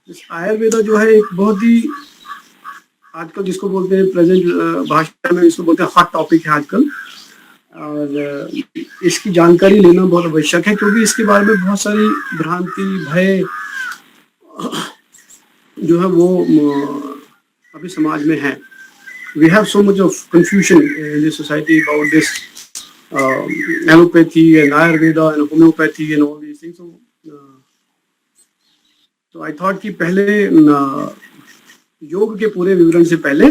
आयुर्वेदा जो है एक बहुत ही आजकल जिसको बोलते हैं प्रेजेंट भाषा में इसको बोलते हैं हॉट टॉपिक है आजकल। और इसकी जानकारी लेना बहुत आवश्यक है क्योंकि इसके बारे में बहुत सारी भ्रांति भय जो है वो अभी समाज में है। We have so much of confusion in this society about this allopathy and Ayurveda and homeopathy and all these things. तो आई थॉट कि पहले योग के पूरे विवरण से पहले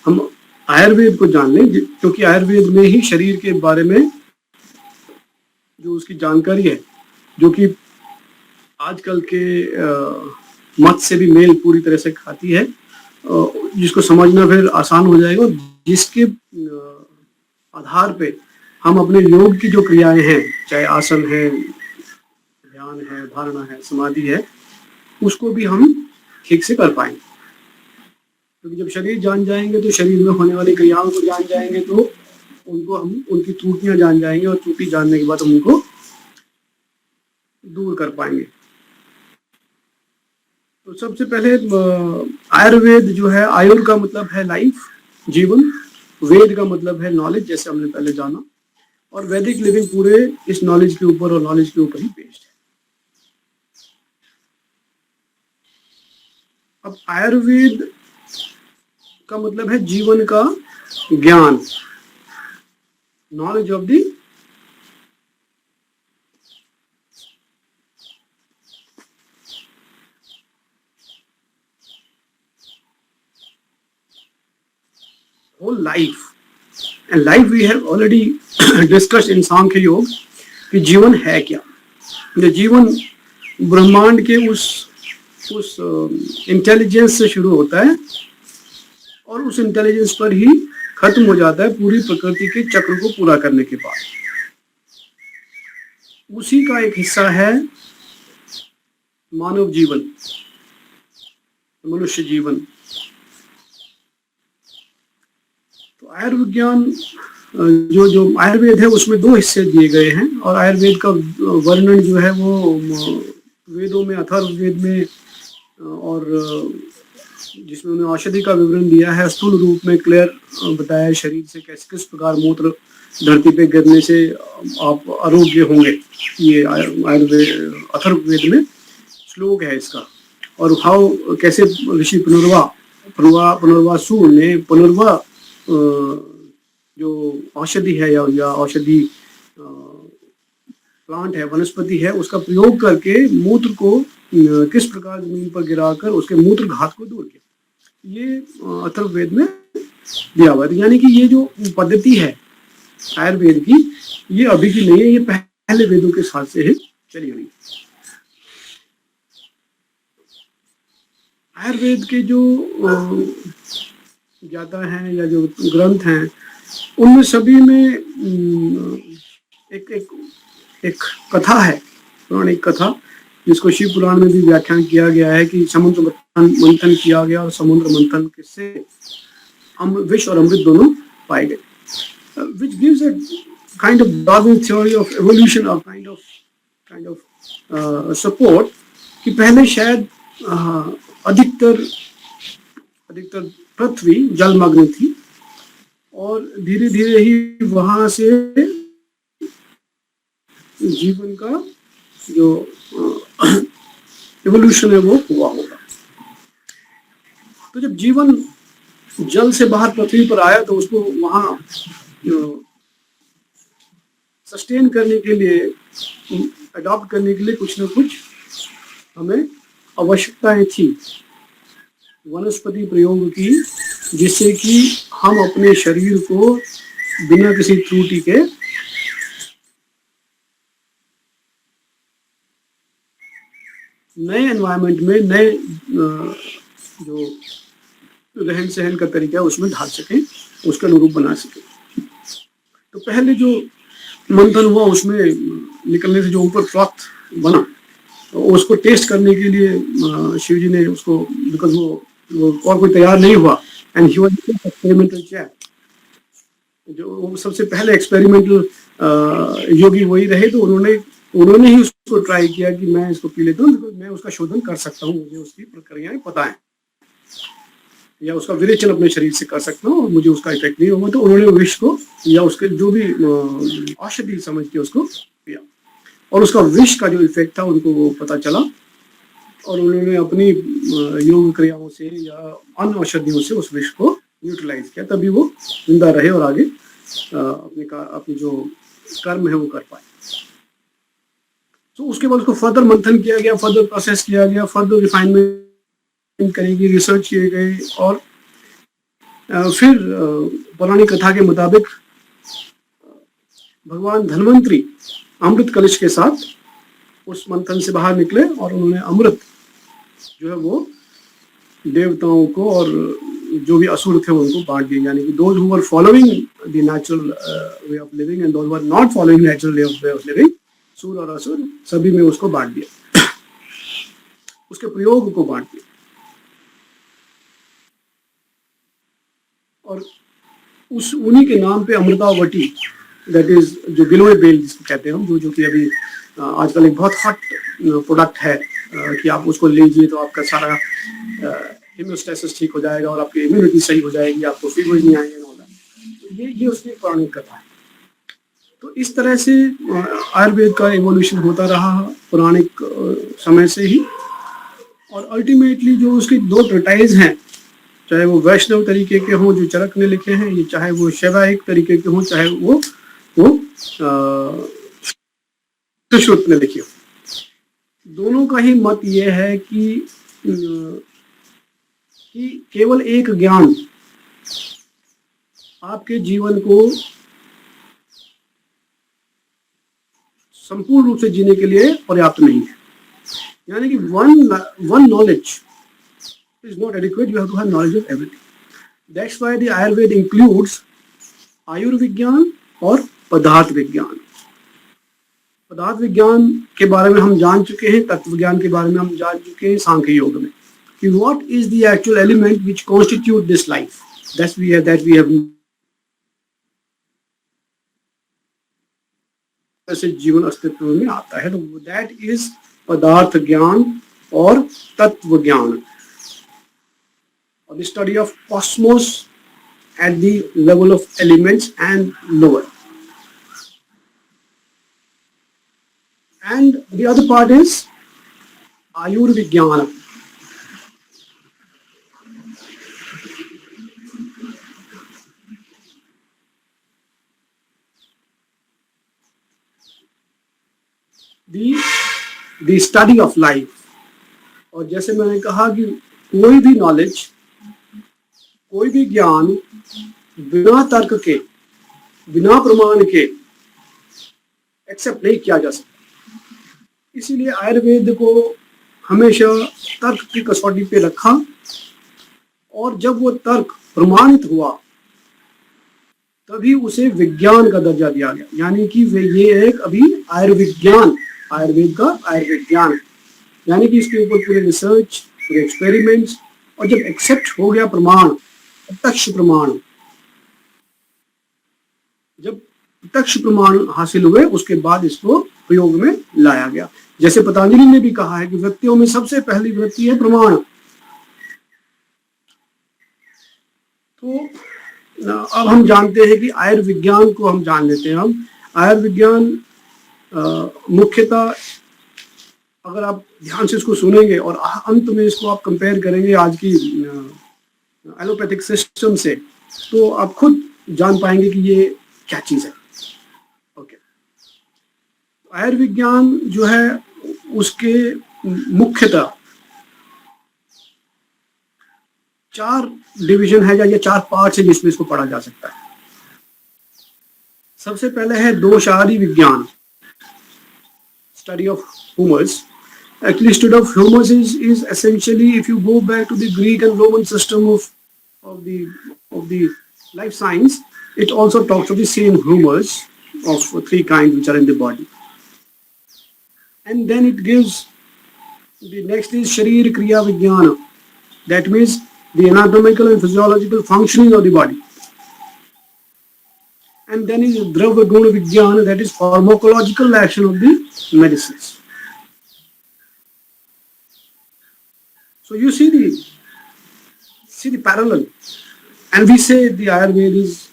हम आयुर्वेद को जान लें, क्योंकि आयुर्वेद में ही शरीर के बारे में जो उसकी जानकारी है, जो कि आजकल के मत से भी मेल पूरी तरह से खाती है, जिसको समझना फिर आसान हो जाएगा, जिसके आधार पे हम अपने योग की जो क्रियाएं हैं, चाहे आसन है, ध्यान है, धारणा है, समाधि है, उसको भी हम ठीक से कर पाएंगे। क्योंकि जब शरीर जान जाएंगे तो शरीर में होने वाली क्रियाओं को जान जाएंगे, तो उनको हम उनकी त्रुटियां जान जाएंगे और त्रुटि जानने के बाद हम उनको दूर कर पाएंगे। तो सबसे पहले आयुर्वेद जो है, आयुर का मतलब है लाइफ, जीवन, वेद का मतलब है नॉलेज, जैसे हमने पहले जाना, और वैदिक लिविंग पूरे इस नॉलेज के ऊपर और नॉलेज के ऊपर ही बेस्ड है। अब आयुर्वेद का मतलब है जीवन का ज्ञान, knowledge of the whole life. And life we have already discussed in सांख्य योग कि जीवन है क्या। ये जीवन ब्रह्मांड के उस इंटेलिजेंस से शुरू होता है और उस इंटेलिजेंस पर ही खत्म हो जाता है पूरी प्रकृति के चक्र को पूरा करने के बाद। उसी का एक हिस्सा है मानव जीवन, मनुष्य जीवन। तो आयुर्विज्ञान जो आयुर्वेद है उसमें दो हिस्से दिए गए हैं, और आयुर्वेद का वर्णन जो है वो वेदों में, अथर्ववेद में, और जिसमें उन्होंने औषधि का विवरण दिया है, स्थूल रूप में क्लियर बताया है शरीर से किस प्रकार मूत्र धरती पे गिरने से आप आरोग्य होंगे। ये आयुर्वेद अथर्ववेद में श्लोक है इसका। और हाउ कैसे ऋषि पुनर्वासु ने पुनर्वा जो औषधि है या औषधि प्लांट है, वनस्पति है, उसका प्रयोग करके मूत्र को किस प्रकार जमीन पर गिराकर उसके मूत्र घात को दूर किया, ये अथर्ववेद में दिया हुआ है। यानी कि ये जो पद्धति है आयुर्वेद की, ये अभी की नहीं है, ये पहले वेदों के साथ से ही चली हुई। आयुर्वेद के जो ज्ञाता हैं या जो ग्रंथ हैं, उनमें सभी में एक कथा है, पौराणिक कथा, जिसको शिव पुराण में भी व्याख्यान किया गया है कि समुद्र मंथन किया गया और समुद्र मंथन से विष और अमृत दोनों पाए गए, which gives a kind of Darwin theory of evolution or kind of support कि पहले शायद अधिकतर पृथ्वी जलमग्न थी और धीरे धीरे ही वहां से जीवन का जो एवोल्यूशन है वो हुआ होगा। तो जब जीवन जल से बाहर पृथ्वी पर आया तो उसको वहां सस्टेन करने के लिए, अडॉप्ट करने के लिए कुछ ना कुछ हमें आवश्यकताएं थी वनस्पति प्रयोग की, जिससे कि हम अपने शरीर को बिना किसी त्रुटि के नए एनवायरनमेंट में, नए जो रहन सहन का तरीका है उसमें ढाल सकें, उसका अनुरूप बना सकें। तो पहले जो मंथन हुआ उसमें निकलने से जो ऊपर फ्रॉथ बना, तो उसको टेस्ट करने के लिए शिव जी ने उसको, बिकॉज वो और कोई तैयार नहीं हुआ, and he was experimental chap, जो सबसे पहले एक्सपेरिमेंटल योगी वही रहे, तो उन्होंने उन्होंने ही उसको ट्राई किया कि मैं इसको पी लेता हूँ, मैं उसका शोधन कर सकता हूँ, मुझे उसकी प्रक्रियाएं पता है, या उसका विरेचन अपने शरीर से कर सकता हूँ और मुझे उसका इफेक्ट नहीं होगा। तो उन्होंने विष को या उसके जो भी औषधि समझ के उसको पिया, और उसका विष का जो इफेक्ट था उनको वो पता चला, और उन्होंने अपनी योग क्रियाओं से या अन्य औषधियों से उस विष को न्यूट्रलाइज किया, तभी वो जिंदा रहे और आगे अपने जो कर्म है वो कर पाए। तो उसके बाद उसको फर्दर मंथन किया गया, फर्दर प्रोसेस किया गया, फर्दर रिफाइनमेंट करेगी, रिसर्च किए गए, और फिर पौराणिक कथा के मुताबिक भगवान धन्वंतरी अमृत कलश के साथ उस मंथन से बाहर निकले, और उन्होंने अमृत जो है वो देवताओं को और जो भी असुर थे उनको बांट दिए, यानी कि those who were following the natural way of living and those who were not following natural way of living, सूर और असुर सभी में उसको बांट दिया, उसके प्रयोग को बांट दिया। और उस उन्हीं के नाम पे अमृतावटी, दैट इज जो गिलोय बेल जिसको कहते हैं हम, जो कि अभी आजकल एक बहुत हॉट प्रोडक्ट है, कि आप उसको लीजिए तो आपका सारा हेमोस्टेसिस ठीक हो जाएगा और आपकी इम्यूनिटी सही हो जाएगी, आपको फीवर नहीं आएगा। तो ये उसकी पौराणिक कथा है। तो इस तरह से आयुर्वेद का एवोल्यूशन होता रहा पौराणिक समय से ही, और अल्टीमेटली जो उसकी दो ट्रिटाइज हैं, चाहे वो वैष्णव तरीके के हों जो चरक ने लिखे हैं, ये चाहे वो शैवाइक तरीके के हों, चाहे वो सुश्रुत ने लिखे हो, दोनों का ही मत ये है कि केवल एक ज्ञान आपके जीवन को संपूर्ण रूप से जीने के लिए पर्याप्त नहीं है। यानी कि one knowledge is not adequate, you have to have knowledge of everything. That's why the Ayurveda includes आयुर्विज्ञान और पदार्थ विज्ञान। पदार्थ विज्ञान के बारे में हम जान चुके हैं, तत्व विज्ञान के बारे में हम जान चुके हैं सांख्य योग में, कि what is the actual element which constitute this life that we have ऐसे जीवन अस्तित्व में आता है। तो that is पदार्थ ज्ञान और तत्व ज्ञान, the study of cosmos at the level of elements and lower. And the other part is Ayurvijnana. The study of life. और जैसे मैंने कहा कि कोई भी नॉलेज, कोई भी ज्ञान बिना तर्क के, बिना प्रमाण के एक्सेप्ट नहीं किया जा सकता। इसीलिए आयुर्वेद को हमेशा तर्क की कसौटी पे रखा, और जब वो तर्क प्रमाणित हुआ तभी उसे विज्ञान का दर्जा दिया गया। यानी कि ये एक अभी आयुर्विज्ञान, आयुर्वेद का आयुर्विज्ञान, यानी कि इसके ऊपर पूरे रिसर्च, पूरे एक्सपेरिमेंट्स, और जब एक्सेप्ट हो गया प्रमाण, प्रत्यक्ष प्रमाण, जब प्रत्यक्ष प्रमाण हासिल हुए उसके बाद इसको प्रयोग में लाया गया। जैसे पतंजलि ने भी कहा है कि वृत्तियों में सबसे पहली वृत्ति है प्रमाण। तो अब हम जानते हैं कि आयुर्विज्ञान को हम जान लेते हैं। हम आयुर्विज्ञान मुख्यतः अगर आप ध्यान से इसको सुनेंगे और अंत में इसको आप कंपेयर करेंगे आज की एलोपैथिक सिस्टम से, तो आप खुद जान पाएंगे कि ये क्या चीज है। ओके, आयुर्विज्ञान जो है उसके मुख्यतः 4 डिवीजन है या 4 पार्ट्स है जिसमें इसको पढ़ा जा सकता है। सबसे पहले है दोषादि विज्ञान, study of humours. Actually, study of humors is essentially, if you go back to the Greek and Roman system of the life science, it also talks of the same humors of 3 kinds which are in the body. And then it gives the next is Sharir Kriya Vijnana, that means the anatomical and physiological functioning of the body. And then is Dravya Guna Vigyan, that is pharmacological action of the medicines. So you see the parallel, and we say the Ayurveda is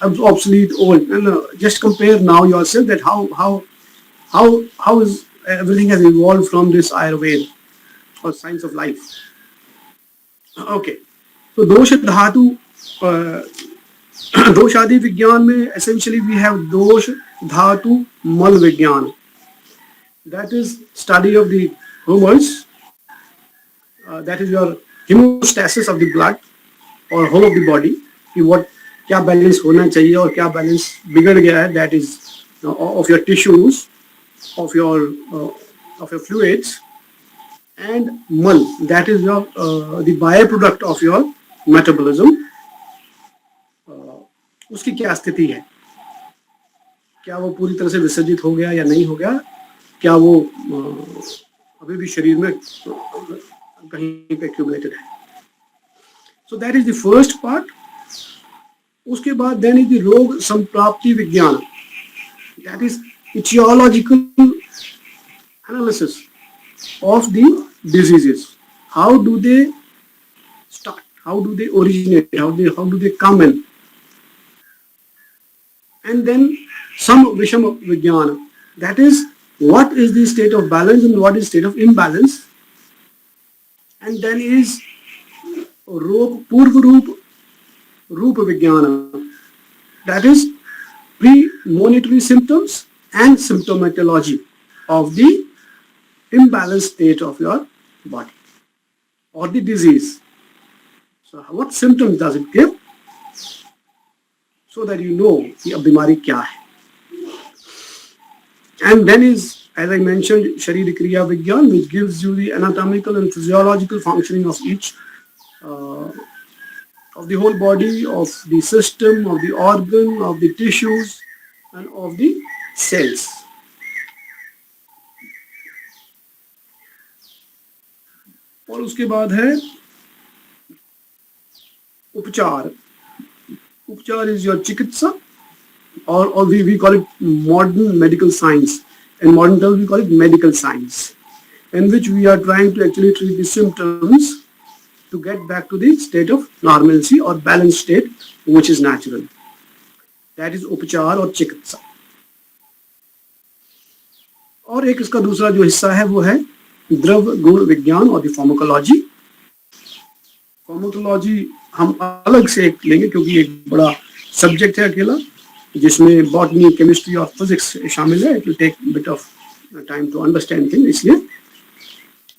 obsolete, old, and just compare now yourself that how is everything has evolved from this Ayurveda or science of life. Okay, so दोष धातु दोष आदि विज्ञान में essentially we have दोष धातु मल विज्ञान, that is study of the humors, that is your hemostasis of the blood or whole of the body, कि what क्या बैलेंस होना चाहिए और क्या बैलेंस बिगड़ गया है, that is of your tissues, of your fluids, and mal, that is your the byproduct of your metabolism, उसकी क्या स्थिति है, क्या वो पूरी तरह से विसर्जित हो गया या नहीं हो गया, क्या वो अभी भी शरीर में कहीं पे accumulated है. So that is the first part. उसके बाद then is the रोग संप्राप्ति विज्ञान, that is etiological analysis of the diseases. How do they start? How do they originate? How do they come in? And then some Visham Vijnana, that is what is the state of balance and what is state of imbalance. And then is Purva Rupa Vijnana, that is premonitory symptoms and symptomatology of the imbalanced state of your body or the disease. So what symptoms does it give? So that you know कि अब बीमारी क्या है. And then is, as I mentioned, Sharira Kriya Vigyan, which gives you the anatomical and physiological functioning of each of the whole body, of the system, of the organ, of the tissues, and of the cells. और उसके बाद है उपचार. उपचार is your चिकित्सा, or we call it modern medical science. In modern terms, we call it medical science, in which we are trying to actually treat the symptoms to get back to the state of normalcy or balanced state, which is natural. That is उपचार और चिकित्सा. और एक इसका दूसरा जो हिस्सा है वो है द्रव्य गुण विज्ञान और द फार्माकोलॉजी. फार्माकोलॉजी हम अलग से एक लेंगे क्योंकि एक बड़ा सब्जेक्ट है अकेला, जिसमें बॉटनी, केमिस्ट्री और फिजिक्स शामिल है. It will take bit of time to understand thing, इसलिए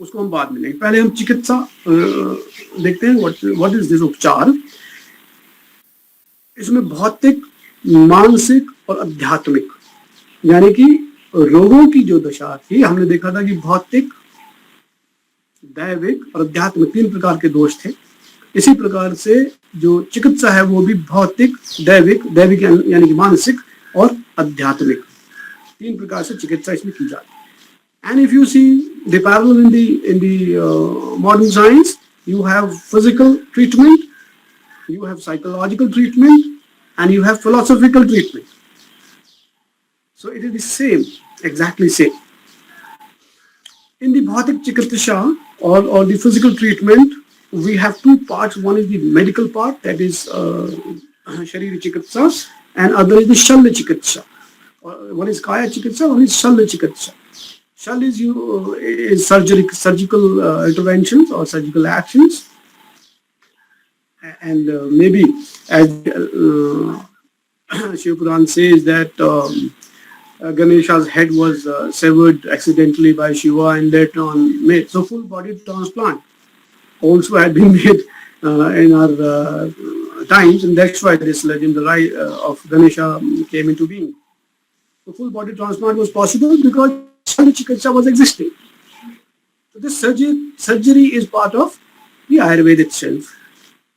उसको हम बाद में लेंगे. पहले हम चिकित्सा देखते हैं. व्हाट इज दिस उपचार. इसमें भौतिक, मानसिक और आध्यात्मिक, यानी कि रोगों की जो दशा थी, हमने देखा था कि भौतिक, दैविक और आध्यात्मिक 3 प्रकार के दोष थे. इसी प्रकार से जो चिकित्सा है वो भी भौतिक, दैविक यानी कि मानसिक और आध्यात्मिक 3 प्रकार से चिकित्सा इसमें की जाती है. And if you see the parallel in the modern science, you have physical treatment, you have psychological treatment, and you have philosophical treatment. So it is the same, exactly same. In the Bhautik Chikitsha or the physical treatment, we have 2 parts. One is the medical part, that is Sharira Chikitsa, and other is the Shalya Chikitsa. One is Kaya Chikitsa, one is Shalya Chikitsa. Shal is surgical interventions or surgical actions, and maybe as Shiv Puran says that Ganesha's head was severed accidentally by Shiva and later on made. So full body transplant also had been made in our times, and that's why this legend, the rise of Ganesha, came into being. So full body transplant was possible because Chikitsa was existing. So this surgery is part of the Ayurveda itself.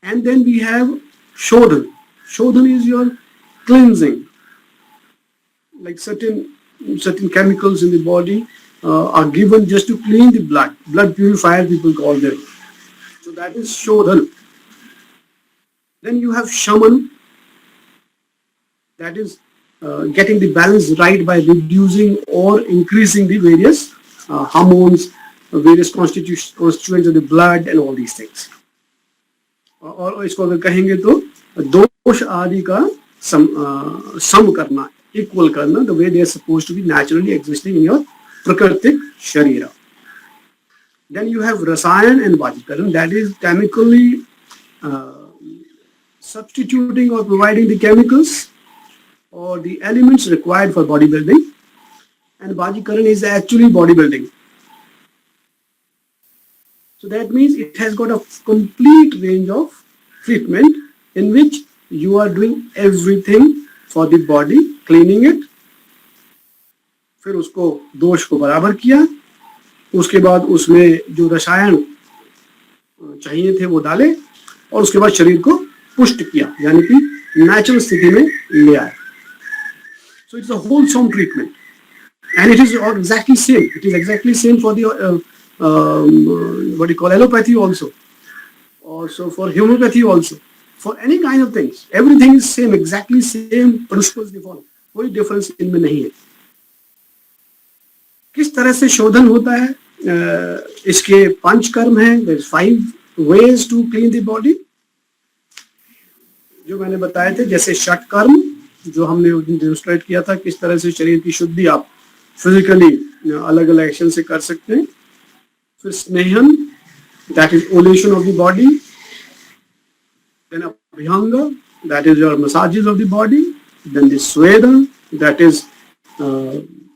And then we have Shodhan. Shodhan is your cleansing. Like certain chemicals in the body are given just to clean the blood. Blood purifier, people call them. So that is Shodhan. Then you have Shaman. that is getting the balance right by reducing or increasing the various hormones, various constituents of the blood and all these things. और इसको अगर कहेंगे तो दोष आदि का सम करना, equal करना, the way they are supposed to be naturally existing in your prakritik sharira. Then you have rasayan and vajikaran, that is chemically substituting or providing the chemicals or the elements required for bodybuilding, and vajikaran is actually bodybuilding. So that means it has got a complete range of treatment in which you are doing everything for the body, cleaning it, फिर उसको दोष को बराबर किया, उसके बाद उसमें जो रसायन चाहिए थे वो डाले और उसके बाद शरीर को पुष्ट किया, यानी कि नेचुरल स्थिति में ले आए. So it's a wholesome treatment, and it is exactly same. It is exactly same for the what you call allopathy also for homeopathy also, for any kind of things. Everything is same, exactly same principles they follow. कोई difference इनमें नहीं है. किस तरह से शोधन होता है? इसके 5 कर्म हैं. There is 5 ways to clean the body. जो मैंने बताए थे, जैसे षट कर्म जो हमने डेमोन्स्ट्रेट किया था, किस तरह से शरीर की शुद्धि आप फिजिकली अलग अलग एक्शन से कर सकते हैं. फिर स्नेहन, that is oleation of the body. Then abhyanga, that is your massages of the body. Then the sweda, that is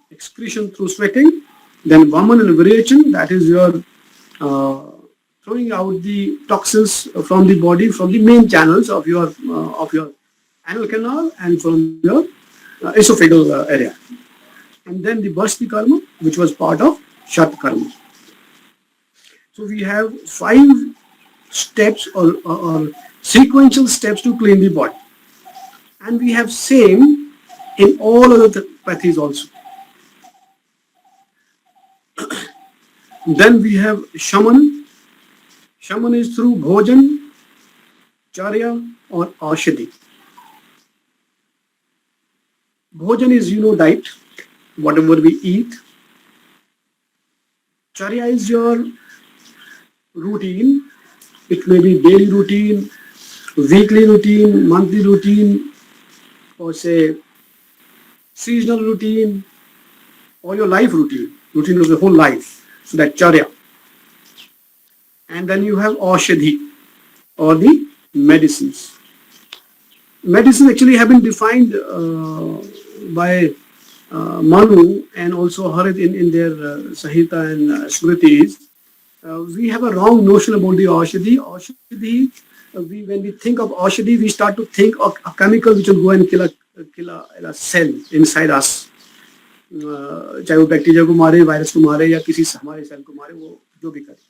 excretion through sweating. Then vaman and virechana, that is your throwing out the toxins from the body, from the main channels of your anal canal and from your esophageal area. And then the basti karma, which was part of shat karma. So we have 5 steps or sequential steps to clean the body, and we have same in all other pathies also. Then we have shaman. Shaman is through bhojan, charya or aushadhi. Bhojan is, diet, whatever we eat. Charya is your routine. It may be daily routine, weekly routine, monthly routine, or say seasonal routine, or your life routine of the whole life. So that charya. And then you have aushadhi, or the medicines. Medicines actually have been defined by Manu and also Harit in their Sahita and Smritis. We have a wrong notion about the aushadhi. Aushadhi, when we think of aushadhi, we start to think of a chemical which will go and kill a cell inside us. चाहे वो bacteria को मारे, virus को मारे या किसी हमारे cell को मारे, वो जो भी करे.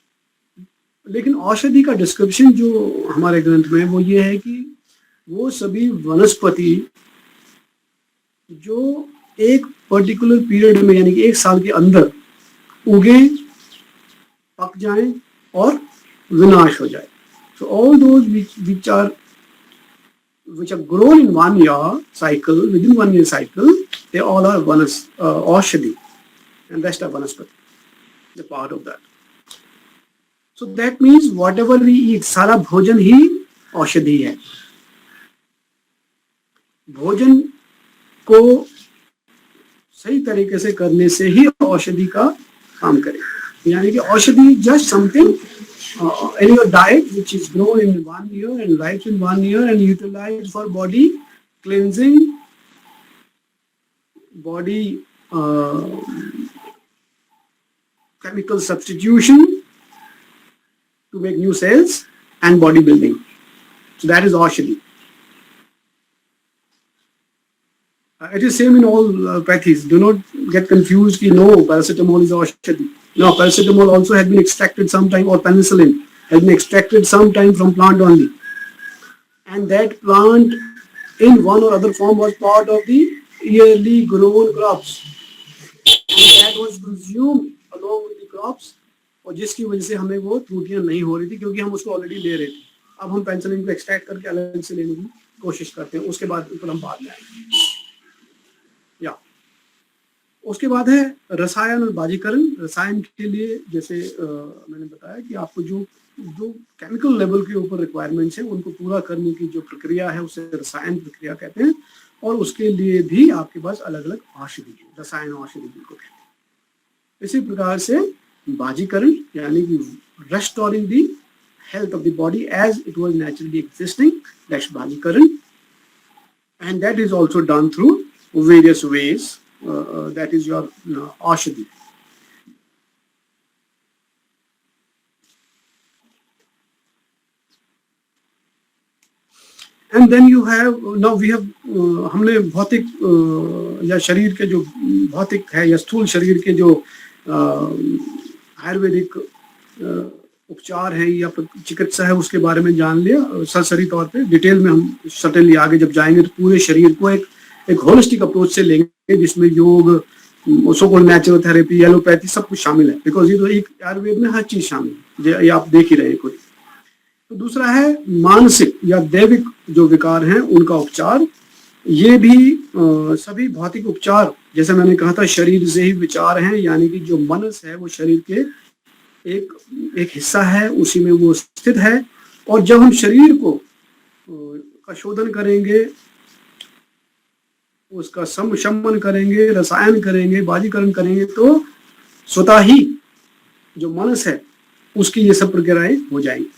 लेकिन औषधि का डिस्क्रिप्शन जो हमारे ग्रंथ में वो ये है कि वो सभी वनस्पति जो एक पर्टिकुलर पीरियड में, यानी कि 1 साल के अंदर उगे, पक जाएं और विनाश हो जाए. So all those which are grown in 1 year cycle, within 1 year cycle, they all are aushadhi, and rest are vanaspati, the part of that. So that means whatever we eat, सारा भोजन ही औषधि है. भोजन को सही तरीके से करने से ही औषधि का काम करेगा. यानी कि औषधि just something in your diet which is grown in 1 year and lives in 1 year and utilized for body cleansing, body chemical substitution to make new cells and bodybuilding. So that is aushadhi. It is same in all pathies. Do not get confused. No, paracetamol is aushadhi. No, paracetamol also has been extracted sometime, or penicillin has been extracted sometime from plant only. And that plant in one or other form was part of the yearly grown crops. And that was consumed along with the crops, और जिसकी वजह से हमें वो त्रुटियां नहीं हो रही थी क्योंकि हम उसको ऑलरेडी ले रहे थे. अब हम पेनिसिलिन को एक्सट्रैक्ट करके अलग से लेने की कोशिश करते हैं, उसके बाद ऊपर हम बाद में आएंगे. उसके बाद है रसायन और बाजीकरण। रसायन के लिए जैसे मैंने बताया कि आपको जो जो केमिकल लेवल के ऊपर रिक्वायरमेंट्स है उनको पूरा करने की जो प्रक्रिया है उसे रसायन प्रक्रिया कहते हैं, और उसके लिए भी आपके पास अलग अलग औषधि है, रसायन औषधि जिनको कहते हैं। इसी प्रकार से बाजीकरण यानी कि restoring the health of the body as it was naturally existing, that's बाजीकरण, and that is also done through various ways. That is your औषधि। And then you have now we have हमने भौतिक या शरीर के जो भौतिक है या स्थूल शरीर के जो आयुर्वेदिक उपचार है या चिकित्सा है उसके बारे में जान लिया सरसरी तौर पे। डिटेल में हम सर्टेनली आगे जब जाएंगे तो पूरे शरीर को एक होलिस्टिक अप्रोच से लेंगे जिसमें योग, सो कॉल्ड नेचुरोथेरेपी, एलोपैथी सब कुछ शामिल है, बिकॉज ये तो एक आयुर्वेद में हर चीज शामिल है, ये आप देख ही रहे हैं कोई। तो दूसरा है मानसिक या दैविक जो विकार हैं उनका उपचार। ये भी सभी भौतिक उपचार जैसे मैंने कहा था शरीर से ही विचार हैं, यानी कि जो मनस है वो शरीर के एक हिस्सा है, उसी में वो स्थित है। और जब हम शरीर को का शोधन करेंगे, उसका शमन करेंगे, रसायन करेंगे, बाजीकरण करेंगे, तो स्वतः ही जो मनस है उसकी ये सब प्रक्रियाएं हो जाएंगी।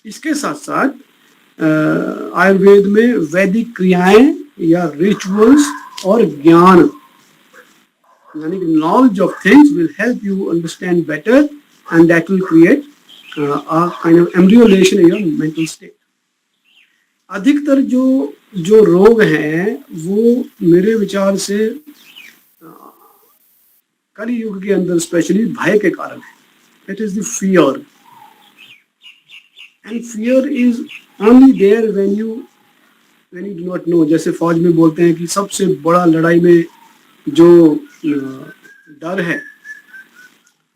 इसके साथ साथ आयुर्वेद में वैदिक क्रियाएं या रिचुअल्स और ज्ञान यानी कि knowledge of things will help you understand better and that will create a kind of embryolation in your mental state. अधिकतर जो रोग हैं वो मेरे विचार से कलि युग के अंदर स्पेशली भय के कारण है। It is the fear, and fear is only there when you do not know। जैसे फौज में बोलते हैं कि सबसे बड़ा लड़ाई में जो डर है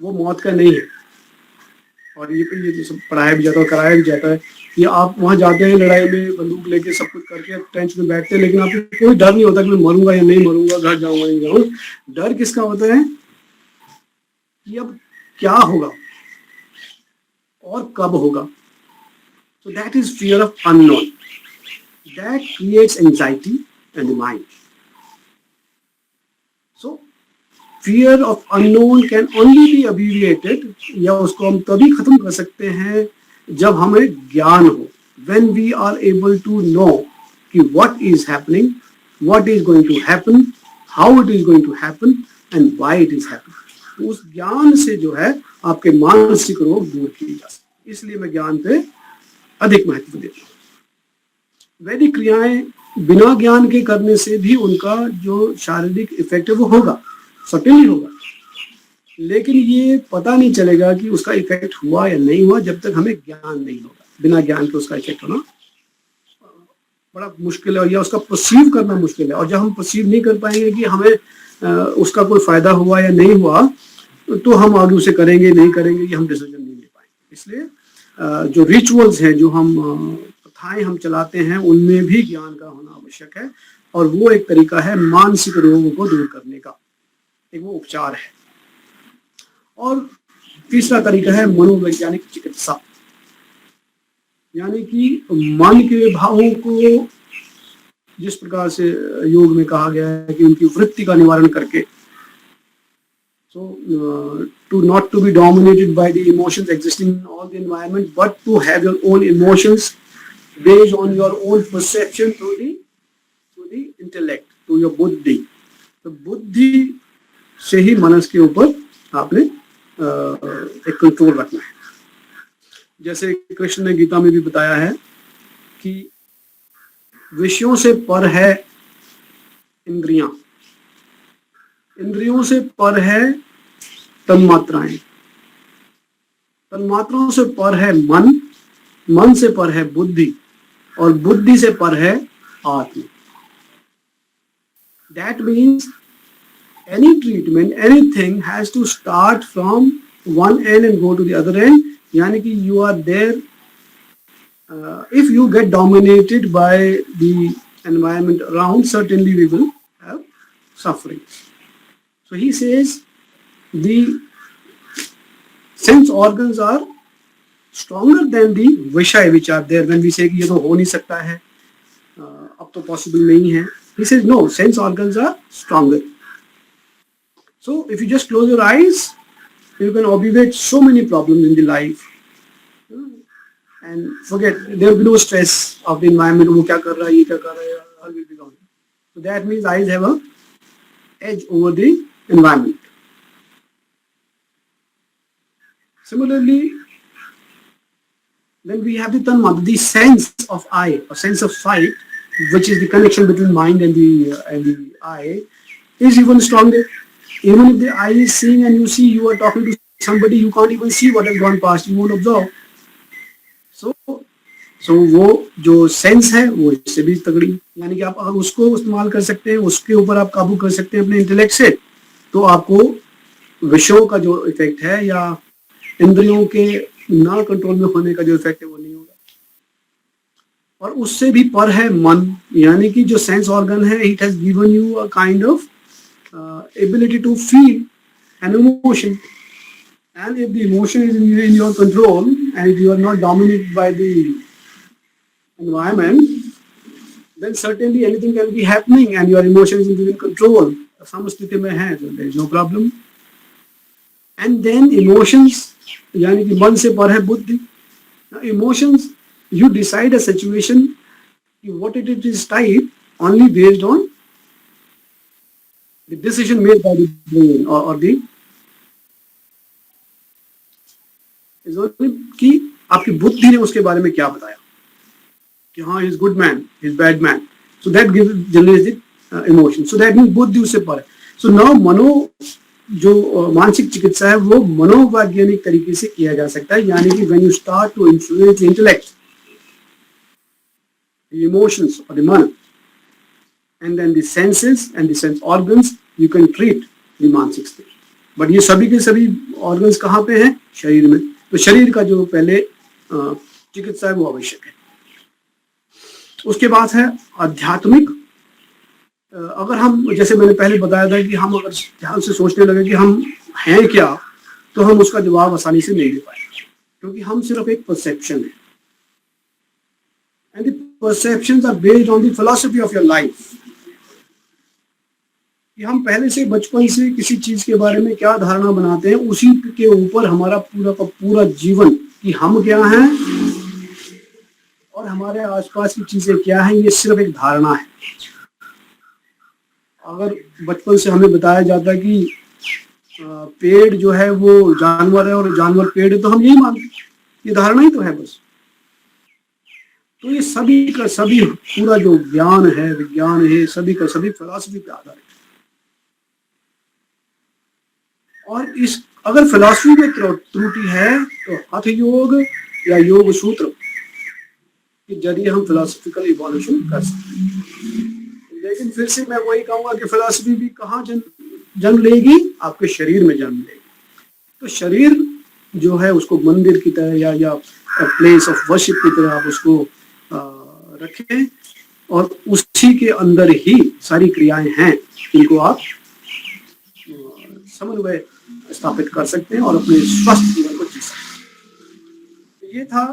वो मौत का नहीं है, और ये तो सब पढ़ाया भी जाता है, कराया भी जाता है कि आप वहां जाते हैं लड़ाई में बंदूक लेके सब कुछ करके टेंट में बैठते हैं, लेकिन आपको कोई डर नहीं होता कि मैं मरूंगा या नहीं मरूंगा, घर जाऊंगा नहीं जाऊंगा। डर किसका होता है कि अब क्या होगा और कब होगा। So that is fear of unknown. That creates anxiety in the mind. So fear of unknown can only be alleviated या उसको हम तभी खत्म कर सकते हैं जब हमें ज्ञान हो। When we are able to know कि what is happening, what is going to happen, how it is going to happen and why it is happening. तो उस ज्ञान से जो है आपके मानसिक रोग दूर किए जा सकते। इसलिए मैं ज्ञान पे अधिक महत्व देता हूँ। वैदिक क्रियाएं बिना ज्ञान के करने से भी उनका जो शारीरिक इफेक्ट है वो होगा, सर्टेनली होगा, लेकिन ये पता नहीं चलेगा कि उसका इफेक्ट हुआ या नहीं हुआ जब तक हमें ज्ञान नहीं होगा। बिना ज्ञान के उसका इफेक्ट होना बड़ा मुश्किल है, या उसका परसीव करना मुश्किल है। और जब हम परसीव नहीं कर पाएंगे कि हमें उसका कोई फायदा हुआ या नहीं हुआ, तो हम आगे उसे करेंगे नहीं करेंगे ये हम डिसीजन नहीं ले पाएंगे। इसलिए जो रिचुअल्स हैं, जो हम प्रथाएं हम चलाते हैं, उनमें भी ज्ञान का होना आवश्यक है, और वो एक तरीका है मानसिक रोगों को दूर करने का, एक वो उपचार है। और तीसरा तरीका है मनोवैज्ञानिक चिकित्सा, यानी कि मन के भावों को जिस प्रकार से योग में कहा गया है कि उनकी वृत्ति का निवारण करके, so to not to be dominated by the emotions existing in all the environment, but to have your own emotions based on your own perception through the intellect, to your buddhi। तो बुद्धि से ही मनस के ऊपर आपने एक control रखना है। जैसे कृष्ण ने गीता में भी बताया है कि विषयों से पर है इंद्रियां, इंद्रियों से पर है तन्मात्राएं, तन्मात्राओं से पर है मन, मन से पर है बुद्धि, और बुद्धि से पर है आत्मा। That means any treatment, anything has to start from one end and go to the other end। यानी कि you are there, if you get dominated by the environment around, certainly we will have sufferings। So he says the sense organs are stronger than the Vishay which are there. When we say कि ये तो हो नहीं सकता है, अब तो possible नहीं है. He says no, sense organs are stronger. So if you just close your eyes, you can obviate so many problems in the life. And forget, there will be no stress of the environment. वो क्या कर रहा है, ये क्या कर रहा है, all will be gone. So that means eyes have a edge over the environment. Similarly, then we have the tanmana, the sense of eye, or sense of sight, which is the connection between mind and the eye, is even stronger. Even if the eye is seeing and you see, you are talking to somebody, you can't even see what has gone past, you won't observe. So वो जो sense है वो इससे भी तगड़ी, यानी कि आप अगर उसको इस्तेमाल कर सकते हैं, उसके ऊपर आप काबू कर सकते हैं अपने इंटेलेक्ट से, तो आपको विषयों का जो इफेक्ट है या इंद्रियों के ना कंट्रोल में होने का जो इफेक्ट है वो नहीं होगा. और उससे भी पर है मन, यानी कि जो सेंस ऑर्गन है, it has given you a kind of ability to feel an emotion. And if the emotion is in your control and if you are not dominated by the environment, then certainly anything can be happening and your emotion is in control. Samasthiti mein hai, so there is no problem. And then emotions, yani ki man se par hai buddhi. Now emotions, you decide a situation, what it is type only based on the decision made by the brain or the कि आपकी बुद्धि ने उसके बारे में क्या बताया कि हाँ, is good man, is bad man. So that give generate emotion. So that means बुद्धि उससे पर है. सो नाउ मनो जो मानसिक चिकित्सा है वो मनोवैज्ञानिक तरीके से किया जा सकता है, यानी कि when you start to influence the intellect, the emotions और द मन and then the senses and the sense organs, you can treat the मानसिक स्थिति. बट ये सभी के सभी ऑर्गन्स कहाँ पे हैं? शरीर में. तो शरीर का जो पहले चिकित्सा है वो आवश्यक है. उसके बाद है आध्यात्मिक. अगर हम, जैसे मैंने पहले बताया था कि हम अगर ध्यान से सोचने लगे कि हम हैं क्या, तो हम उसका जवाब आसानी से नहीं दे पाएंगे, क्योंकि हम सिर्फ एक परसेप्शन है. And the perceptions are based on the philosophy of your life. कि हम पहले से बचपन से किसी चीज के बारे में क्या धारणा बनाते हैं, उसी के ऊपर हमारा पूरा का पूरा जीवन, कि हम क्या हैं और हमारे आसपास की चीजें क्या हैं, ये सिर्फ एक धारणा है. अगर बचपन से हमें बताया जाता है कि पेड़ जो है वो जानवर है और जानवर पेड़ है, तो हम यही मानते हैं, ये धारणा ही तो है बस. तो ये सभी का सभी पूरा जो ज्ञान है, विज्ञान है, सभी का सभी फिलॉसफी पे आधारित है. और इस अगर फिलॉसफी में त्रुटि है तो हठ योग या योग सूत्र के जरिए हम फिलॉसफिकल इवोल्यूशन कर सकते हैं. लेकिन फिर से मैं वही कहूंगा कि फिलॉसफी भी कहाँ जन्म लेगी? आपके शरीर में जन्म लेगी. तो शरीर जो है उसको मंदिर की तरह या प्लेस ऑफ वर्शिप की तरह आप उसको रखें, और उसी के अंदर ही सारी क्रियाएं हैं जिनको आप समन्वय स्थापित कर सकते हैं और अपने स्वस्थ जीवन को जी सकते हैं. ये था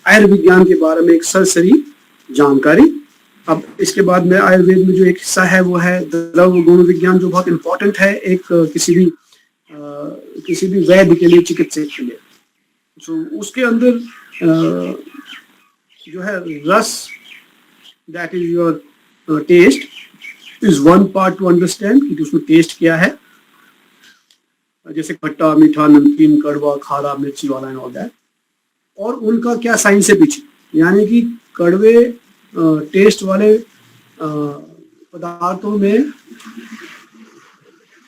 आयुर्विज्ञान के बारे में एक सरसरी जानकारी. अब इसके बाद में आयुर्वेद में जो एक हिस्सा है वो है द्रव्य गुण विज्ञान, जो बहुत इंपॉर्टेंट है एक किसी भी वैद्य के लिए, चिकित्सक के लिए. तो उसके अंदर जो है रस, that is your taste, is one part to understand कि उसमें टेस्ट क्या है, जैसे खट्टा, मीठा, नमकीन, कड़वा, खारा, मिर्ची वाला एंड ऑल दैट. और उनका क्या साइंस है पीछे, यानी कि कड़वे टेस्ट वाले पदार्थों में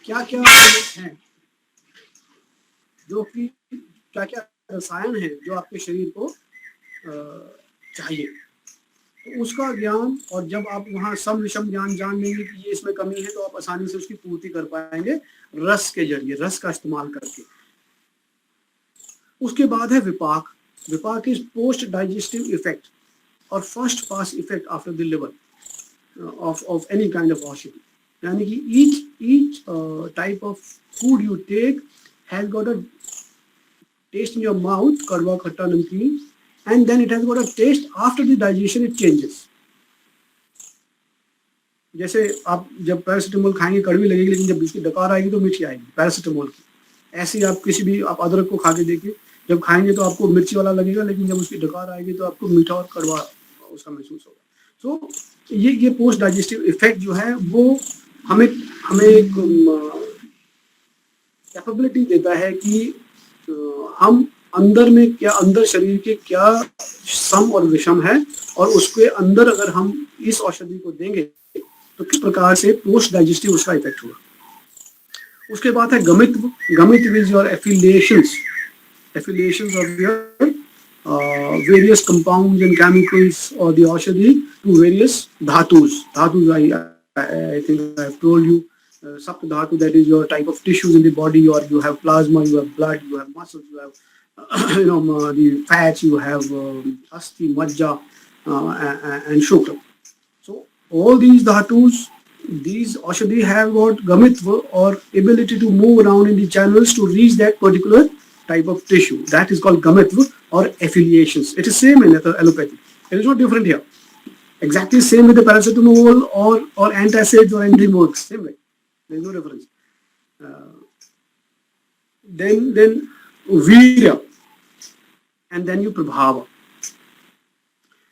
क्या क्या हैं, जो कि क्या क्या रसायन है जो आपके शरीर को चाहिए, तो उसका ज्ञान. और जब आप वहाँ सम विषम ज्ञान जान लेंगे कि ये इसमें कमी है, तो आप आसानी से उसकी पूर्ति कर पाएंगे रस के जरिए, रस का इस्तेमाल करके. उसके बाद है विपाक. विपाक इज पोस्ट डाइजेस्टिव इफेक्ट और first pass effect after the liver of any kind of औषधि. यानी कि each type of food you take has got a taste in your mouth, कड़वा खट्टा नमकीन, and then it has got a taste after the digestion it changes. जैसे आप जब paracetamol खाएंगे कड़वी लगेगी, लेकिन जब इसकी डकार आएगी तो मीठी आएगी पैरासीटामोल की। ऐसे ही आप किसी भी आप अदरक को खा के देखिए, जब खाएंगे तो आपको मिर्ची वाला लगेगा, लेकिन जब उसकी डकार आएगी तो आपको मीठा और कड़वा उसका महसूस होगा। तो ये पोस्ट डाइजेस्टिव इफेक्ट जो है वो हमें एक कैपेबिलिटी देता है कि हम अंदर शरीर के क्या सम और विषम है, और उसके अंदर अगर हम इस औषधि को देंगे तो किस प्रकार से पोस्ट डाइजेस्टिव उसका इफेक्ट होगा। उसके बाद है गमित्व is your affiliations of your various compounds and chemicals or the aushadhi to various dhatus. I think I have told you, Sapt Dhatu, that is your type of tissues in the body, or you have plasma, you have blood, you have muscles, you have the fats, you have asti, majja, and shukra. So all these dhatus, these aushadhi have got gamitva, or ability to move around in the channels to reach that particular type of tissue. That is called gamitva or affiliations. It is same in allopathy. It is not different here. Exactly same with the paracetamol or antacids or anything works. Same way. There is no difference. Then virya, and then you prabhava.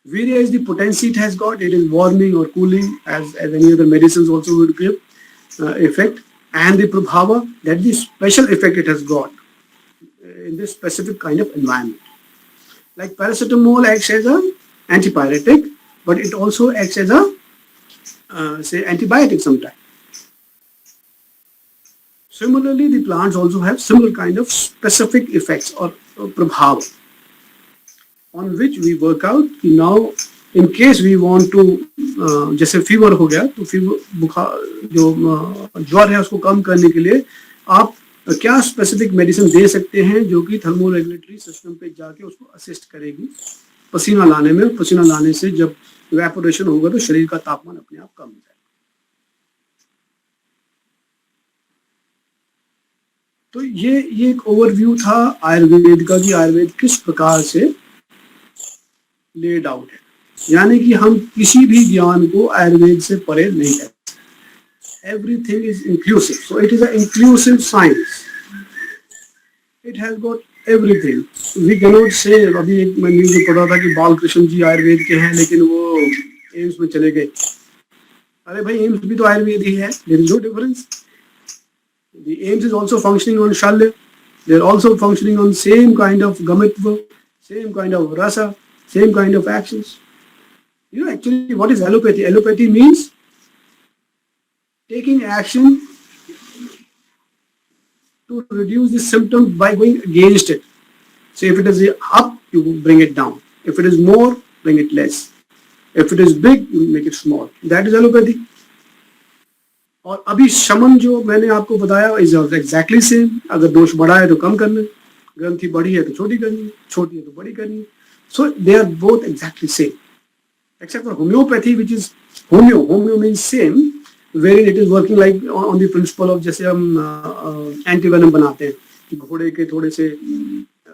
Virya is the potency it has got. It is warming or cooling, as any other medicines also would give effect. And the prabhava, that is the special effect it has got in this specific kind of environment. Like paracetamol acts as an antipyretic, but it also acts as a say antibiotic sometimes. Similarly, the plants also have similar kind of specific effects or prabhava, on which we work out कि now in case we want to जैसे fever हो गया तो fever बुखार जो ज्वर है उसको कम करने के लिए आप क्या स्पेसिफिक मेडिसिन दे सकते हैं जो कि थर्मो रेगुलेटरी सिस्टम पे जाके उसको असिस्ट करेगी पसीना लाने में। पसीना लाने से जब इवेपोरेशन होगा तो शरीर का तापमान अपने आप कम हो जाएगा। तो ये एक ओवरव्यू था आयुर्वेद का कि आयुर्वेद किस प्रकार से लेड आउट है, यानी कि हम किसी भी ज्ञान को आयुर्वेद से परे नहीं कर सकते। Everything is inclusive, so it is an inclusive science. It has got everything. We cannot say, अभी एक मैं न्यूज़ में पढ़ा था कि बालकृष्ण जी आयुर्वेद के हैं लेकिन वो एम्स में चले गए। अरे भाई एम्स भी तो आयुर्वेद ही है। There is no difference. The AIIMS is also functioning on Shalya. They are also functioning on same kind of gamitva, same kind of rasa, same kind of actions. You know, actually, what is allopathy? Allopathy means taking action to reduce the symptom by going against it. So if it is up, you bring it down. If it is more, bring it less. If it is big, you make it small. That is allopathy. और अभी शमन जो मैंने आपको बताया is exactly same. अगर दोष बढ़ा है तो कम करना, ग्रंथि बड़ी है तो छोटी करनी, छोटी है तो बड़ी करनी। So they are both exactly same except for homeopathy which is homeo means same, where it is working like on the principle of जैसे हम एंटीवेनम बनाते हैं कि घोड़े के थोड़े से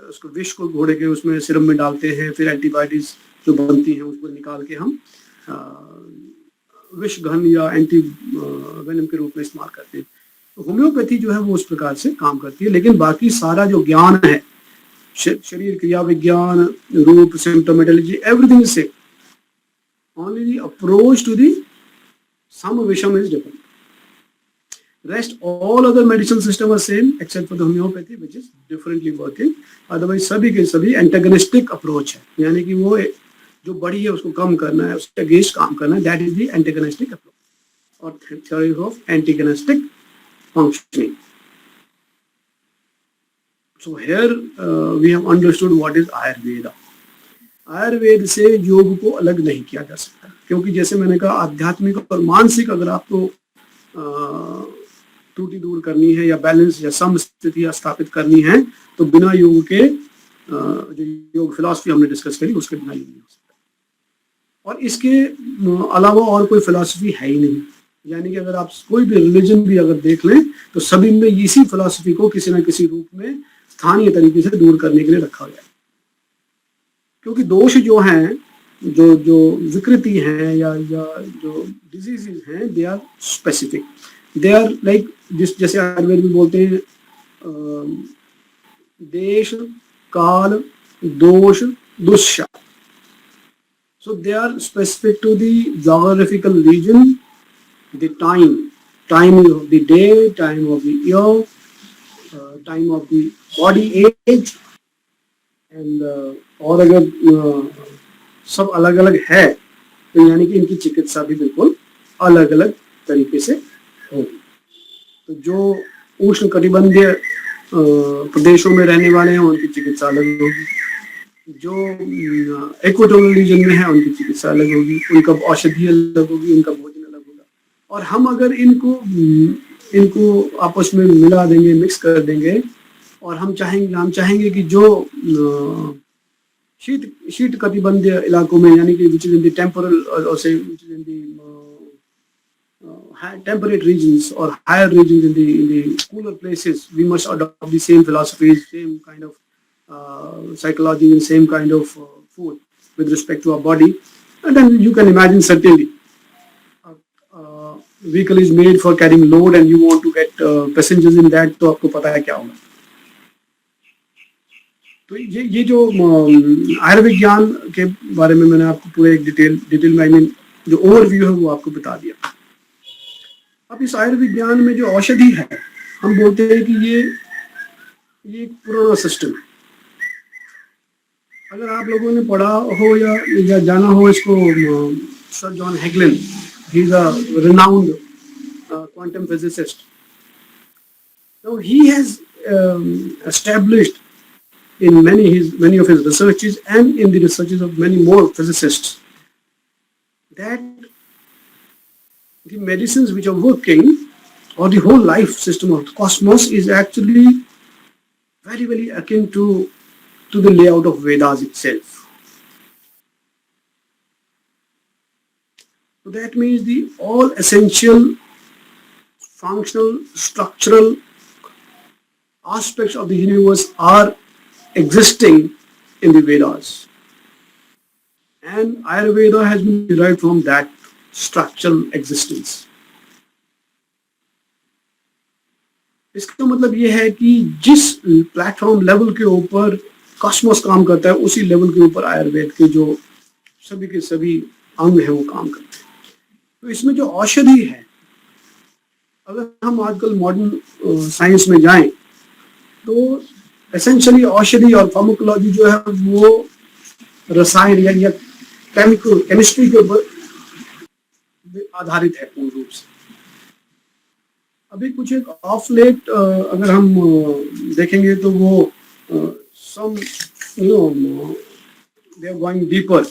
उसको विष को घोड़े के उसमें सिरम में डालते हैं, फिर एंटीबायोटिक्स जो बनती हैं उसको निकाल के हम विष घन या एंटी वेनम के रूप में इस्तेमाल करते हैं। तो होम्योपैथी जो है वो उस प्रकार से काम करती है, लेकिन बाकी सारा जो ज्ञान है, शरीर क्रिया विज्ञान, रूप, symptomatology, everything is same. Only the approach to the सम विषम is different. Rest all other medicine system are same except for the homeopathy which is differently working. Otherwise सभी के सभी एंटागोनिस्टिक अप्रोच है, यानी कि वो जो बड़ी है उसको कम करना है, उसके अगेंस्ट काम करना है। That is the antagonistic approach और theory of antagonistic functioning. So here we have understood what is Ayurveda. Ayurveda से योग को अलग नहीं किया जा सकता, क्योंकि जैसे मैंने कहा आध्यात्मिक और मानसिक अगर आपको त्रुटि दूर करनी है या बैलेंस या सम स्थिति स्थापित करनी है तो बिना योग के जो योग फिलॉसफी हमने डिस्कस करी उसके बिना योग नहीं हो सकता। और इसके अलावा और कोई फिलॉसफी है ही नहीं। यानी कि अगर आप कोई भी रिलीजन भी अगर देख लें तो सभी में इसी फिलॉसफी को किसी न किसी रूप में स्थानीय तरीके से दूर करने के लिए रखा गया। क्योंकि दोष जो हैं, जो जो विकृति हैं या जो डिजीजेज हैं, they are specific, they are like जैसे आयुर्वेद में बोलते हैं देश काल दोष दुष्य। So they are specific to the geographical region, the time of the day, time of the year, time of the body age, and और अगर सब अलग अलग है तो यानी कि इनकी चिकित्सा भी बिल्कुल अलग अलग तरीके से होगी। तो जो उष्ण कटिबंधीय प्रदेशों में रहने वाले हैं उनकी चिकित्सा अलग होगी, जो इक्वेटोरियल रीजन में है उनकी चिकित्सा अलग होगी, उनका औषधि अलग होगी, उनका भोजन अलग होगा। और हम अगर इनको आपस में मिला देंगे, मिक्स कर देंगे, और हम चाहेंगे कि जो शीत कटिबंधीय इलाकों में यानी कि which is in the temporal और से which is in the temperate regions or higher regions in the cooler places, we must adopt the same philosophies, same kind of psychology and same kind of food with respect to our body. And then you can imagine certainly vehicle is made for carrying load and you want to get passengers in that, तो आपको पता है क्या होगा। तो ये जो आयुर्विज्ञान के बारे में मैंने आपको पूरे एक डिटेल में आई मीन जो ओवरव्यू है वो आपको बता दिया। अब इस आयुर्विज्ञान में जो औषधि है, हम बोलते हैं कि ये एक पुराना सिस्टम है। अगर आप लोगों ने पढ़ा हो या जाना हो इसको, sir John Hagelin, he is a renowned quantum physicist. So he has established in many of his researches and in the researches of many more physicists that the medicines which are working, or the whole life system of the cosmos, is actually very, very akin to the layout of Vedas itself. So that means the all essential functional, structural aspects of the universe are existing in the Vedas. And Ayurveda has been derived from that structural existence. इसका मतलब ये है कि जिस platform level के ऊपर Cosmos काम करता है उसी लेवल के ऊपर आयुर्वेद के जो सभी के सभी अंग हैं वो काम करते हैं। तो इसमें जो औषधि है, अगर हम आजकल मॉडर्न साइंस में जाएं तो एसेंशियली औषधि और फार्माकोलॉजी जो है वो रसायन या केमिस्ट्री के ऊपर आधारित है पूर्ण रूप से। अभी कुछ एक ऑफ लेट अगर हम देखेंगे तो वो some they are going deeper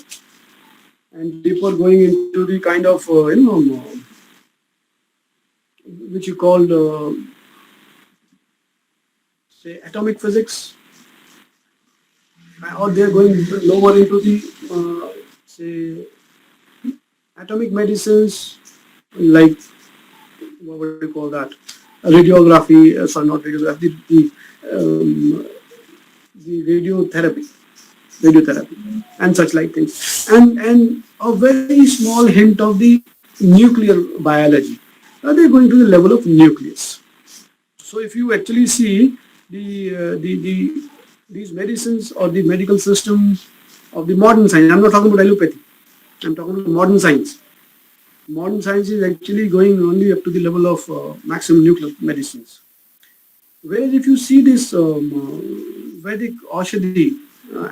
and deeper, going into the kind of which you call say atomic physics, or they are going lower into the say atomic medicines, like what would you call that, radiography, sorry not radiography, the radiotherapy and such like things, and a very small hint of the nuclear biology. They're going to the level of nucleus. So if you actually see these medicines or the medical systems of the modern science, I'm not talking about allopathy, I'm talking about modern science. Modern science is actually going only up to the level of maximum nuclear medicines. Whereas if you see this Vedic Aushadhi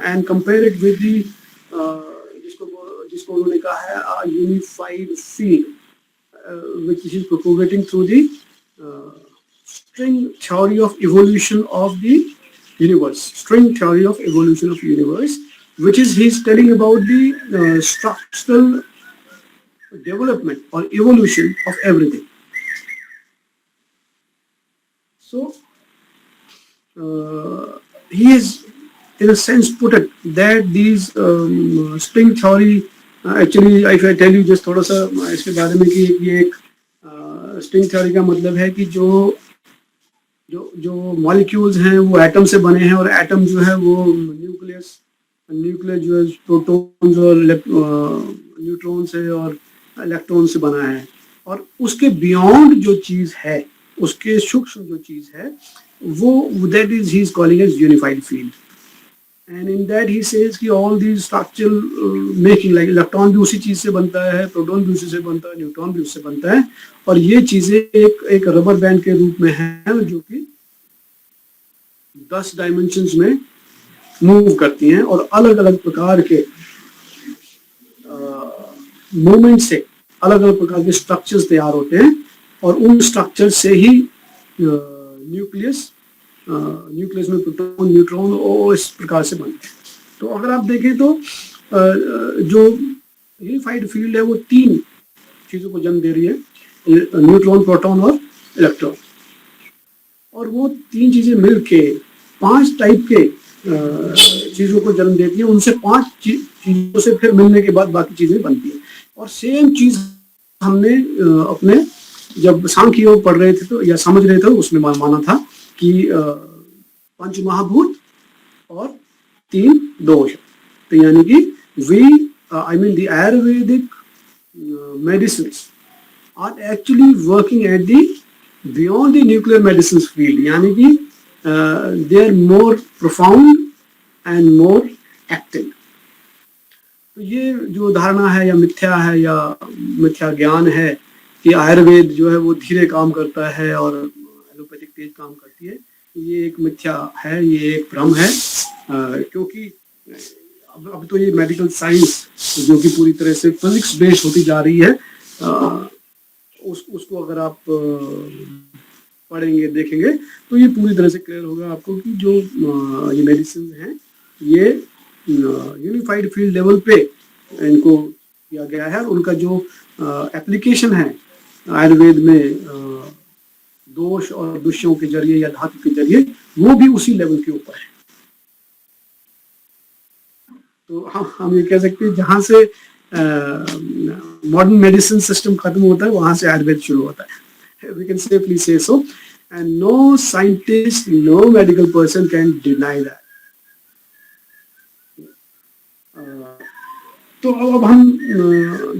and compare it with the जिसको उन्होंने कहा है a unified field, which is propagating through the string theory of evolution of the universe, which is he's telling about the structural development or evolution of everything. So he has in a sense put it that these string theory, actually if I tell you just थोड़ा सा इसके बारे में कि ये एक string theory का मतलब है कि जो जो जो मॉलिक्यूल्स हैं वो एटम से बने हैं, और एटम जो है वो न्यूक्लियस जो है प्रोटॉन्स और न्यूट्रॉन से और इलेक्ट्रॉन से बना है, और उसके बियॉन्ड जो चीज है, उसके सूक्ष्म जो चीज है, वो that is he is calling as unified field. And in that he says कि all these structural making, like electron भी उसी चीज से बनता है, प्रोटॉन भी उसी से बनता है, न्यूट्रॉन भी उससे बनता है, और ये चीजें एक रबर बैंड के रूप में है जो कि 10 डायमेंशंस में मूव करती हैं, और अलग अलग प्रकार के मूवमेंट से अलग अलग प्रकार के स्ट्रक्चर्स तैयार होते हैं, और उन स्ट्रक्चर से ही न्यूक्लियस में प्रोटॉन, न्यूट्रॉन और इस प्रकार से बनते हैं. तो अगर आप देखें तो जो यूनिफाइड फील्ड है वो 3 चीजों को जन्म दे रही है, न्यूट्रॉन, प्रोटॉन और इलेक्ट्रॉन, और वो 3 चीजें मिलके 5 टाइप के चीजों को जन्म देती है. उनसे 5 चीजों से फिर मिलने के बाद बाकी चीजें बनती है. और सेम चीज हमने अपने जब सांख्य योग पढ़ रहे थे तो या समझ रहे थे, उसमें माना था कि 5 महाभूत और 3 दोष. तो यानी कि the Ayurvedic medicines are actually working at the beyond the nuclear medicines field. यानी कि they are more profound and more active. तो ये जो धारणा है या मिथ्या ज्ञान है कि आयुर्वेद जो है वो धीरे काम करता है और एलोपैथिक तेज काम करती है, ये एक मिथ्या है, ये एक भ्रम है. क्योंकि अब तो ये मेडिकल साइंस जो कि पूरी तरह से फिजिक्स बेस्ड होती जा रही है, उसको अगर आप पढ़ेंगे, देखेंगे, तो ये पूरी तरह से क्लियर होगा आपको कि जो ये मेडिसिन हैं ये यूनिफाइड फील्ड लेवल पे इनको किया गया है. उनका जो एप्लीकेशन है आयुर्वेद में दोष और दुष्यों के जरिए या धातु के जरिए, वो भी उसी लेवल के ऊपर है. तो हम ये कह सकते हैं जहां से मॉडर्न मेडिसिन सिस्टम खत्म होता है, वहां से आयुर्वेद शुरू होता है. We can safely say so, and no scientist, no medical person can deny that. तो अब हम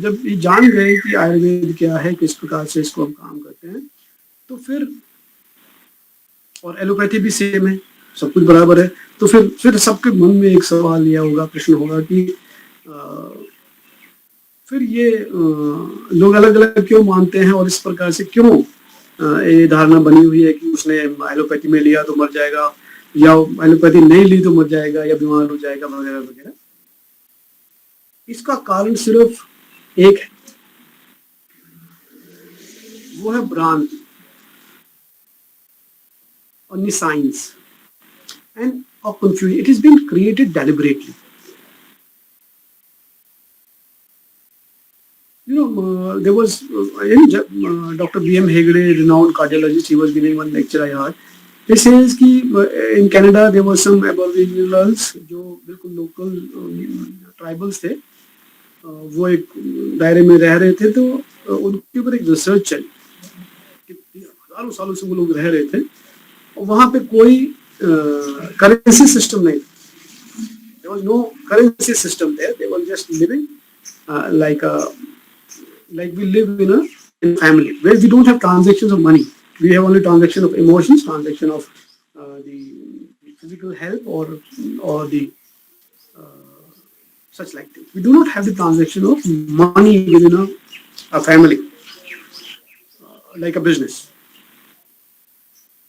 जब ये जान गए कि आयुर्वेद क्या है, किस प्रकार से इसको हम काम करते हैं, तो फिर और एलोपैथी भी सेम है, सब कुछ बराबर है, तो फिर सबके मन में एक सवाल यह होगा, प्रश्न होगा कि फिर ये लोग अलग अलग क्यों मानते हैं, और इस प्रकार से क्यों ये धारणा बनी हुई है कि उसने एलोपैथी में लिया तो मर जाएगा, या एलोपैथी नहीं ली तो मर जाएगा, या बीमार हो जाएगा, वगैरह वगैरह. इसका कारण सिर्फ एक है, वो है भ्रांति और science and of confusion. It has been created deliberately. You know, there was Dr. B.M. Hegde, renowned cardiologist, he was giving one lecture I heard. He says कि in Canada there were some aboriginals जो बिल्कुल local tribals थे, वो एक दायरे में रह रहे थे, तो उनके ऊपर एक रिसर्च चली कि हजारों सालों से वो लोग रह रहे थे, और वहाँ पे कोई currency system नहीं. There was no currency system there. They were just living like we live in a family where we don't have transactions of money. We have only transaction of emotions, transaction of the physical health or the such like things. We do not have the transaction of money within a family like a business.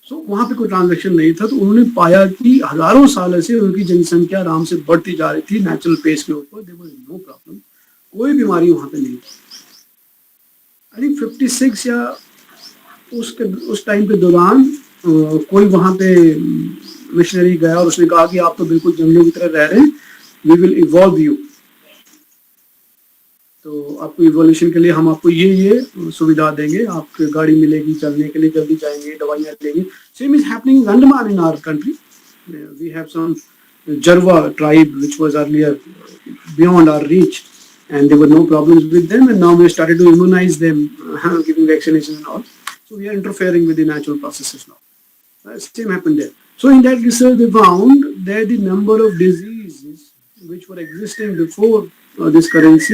तो वहां पे कोई transaction नहीं था. तो उन्होंने पाया कि हजारों साल से उनकी जनसंख्या आराम से बढ़ती जा रही थी नेचुरल पेस के ऊपर. देयर वाज नो प्रॉब्लम, कोई बीमारी वहां पे नहीं थी. आई थिंक 56 या उस टाइम के दौरान कोई वहां पे मिशनरी गया और उसने कहा कि आप तो बिल्कुल जंगलों की तरह रह रहे हैं, वी विल इवॉल्व यू. तो आपको इवोल्यूशन के लिए हम आपको ये सुविधा देंगे, आपको गाड़ी मिलेगी, चलने के लिए जल्दी जाएंगे, दवाइयाँ मिलेगी. Same is happening in Andaman in our country. We have some Jarwa tribe which was earlier beyond our reach, and there were no problems with them, and now we started to immunize them, giving vaccination and all. So we are interfering with the natural processes now. Same happened there. So in that research, they found that the number of diseases which were existing before this currency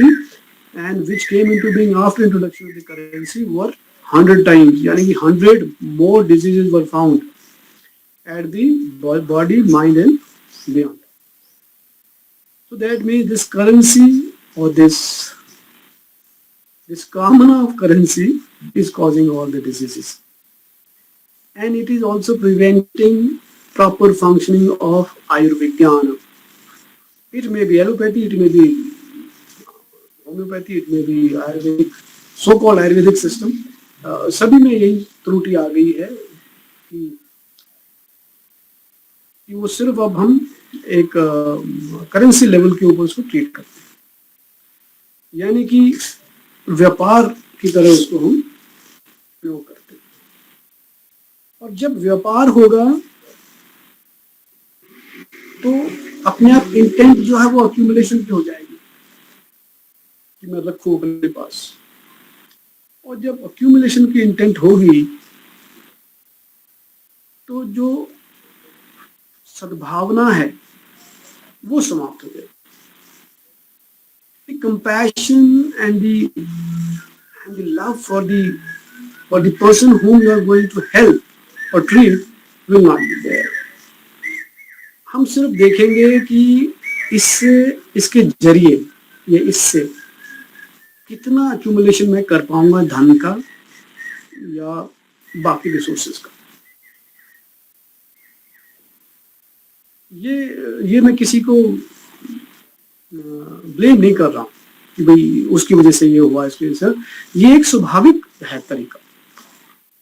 and which came into being after introduction of the currency were 100 times. यानी कि 100 more diseases were found at the body, mind and beyond. So that means this currency or this kamana of currency is causing all the diseases. And it is also preventing proper functioning of Ayurveda. It may be allopathy, it may be homeopathy, it may be Ayurvedic, so-called Ayurvedic system. सभी में यही त्रुटि आ गई है कि वो सिर्फ अब हम एक करेंसी लेवल के ऊपर उसको ट्रीट करते हैं, यानी कि व्यापार की तरह उसको हम उपयोग करते हैं. और जब व्यापार होगा तो अपने आप इंटेंट जो है वो अक्यूमुलेशन की हो जाएगी कि मैं रखूं अपने पास. और जब अक्यूमुलेशन की इंटेंट होगी तो जो सद्भावना है वो समाप्त हो जाएगी. The compassion and the love for the person whom you are going to help or treat will not be there. हम सिर्फ देखेंगे कि इसके जरिए या इससे कितना अक्यूमुलेशन मैं कर पाऊंगा धन का या बाकी रिसोर्सेज का. ये मैं किसी को ब्लेम नहीं कर रहा हूँ कि भाई उसकी वजह से ये हुआ, इसकी वजह से. ये एक स्वाभाविक है तरीका.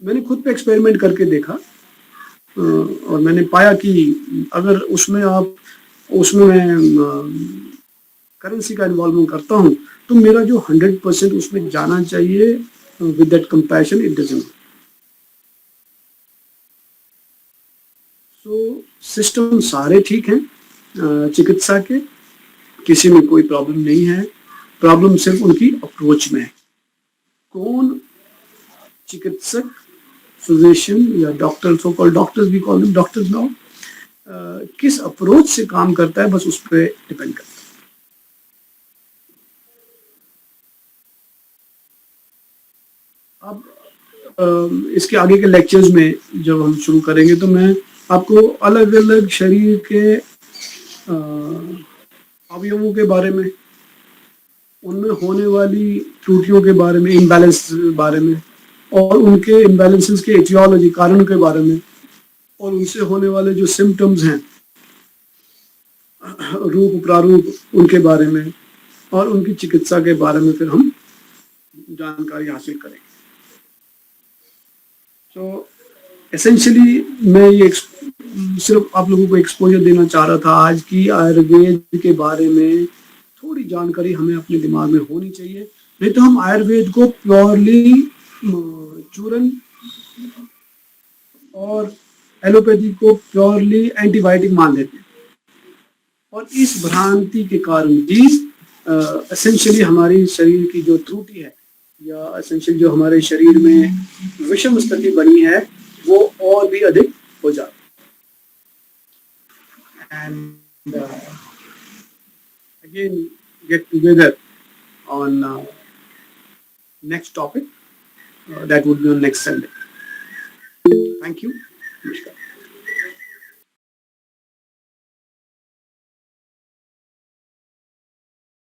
मैंने खुद पे एक्सपेरिमेंट करके देखा और मैंने पाया कि अगर उसमें मैं करेंसी का इन्वॉल्वमेंट करता हूँ तो मेरा जो 100% उसमें जाना चाहिए with that compassion it doesn't. So system सारे ठीक हैं चिकित्सा के, किसी में कोई प्रॉब्लम नहीं है. प्रॉब्लम सिर्फ उनकी अप्रोच में है. कौन चिकित्सक, फिजिशियन या doctor, so called doctors, we call them doctors now, किस अप्रोच से काम करता है बस उस पर डिपेंड करता है. अब इसके आगे के लेक्चर्स में जब हम शुरू करेंगे तो मैं आपको अलग अलग शरीर के अवयवों के बारे में, उनमें होने वाली त्रुटियों के बारे में, इम्बैलेंस के बारे में, और उनके इम्बैलेंसेस के एटियोलॉजी, कारण के बारे में, और उनसे होने वाले जो सिम्टम्स हैं, रूप प्रारूप, उनके बारे में और उनकी चिकित्सा के बारे में फिर हम जानकारी हासिल करेंगे. तो एसेंशियली मैं ये सिर्फ आप लोगों को एक्सपोजर देना चाह रहा था. आज की आयुर्वेद के बारे में थोड़ी जानकारी हमें अपने दिमाग में होनी चाहिए, नहीं तो हम आयुर्वेद को प्योरली चूरन और एलोपैथी को प्योरली एंटीबायोटिक मान लेते हैं. और इस भ्रांति के कारण ही एसेंशियली हमारी शरीर की जो त्रुटि है या एसेंशियली जो हमारे शरीर में विषम स्थिति बनी है वो और भी अधिक हो जाती है. And again get together on next topic that would be on next Sunday. Thank you. Namaskar.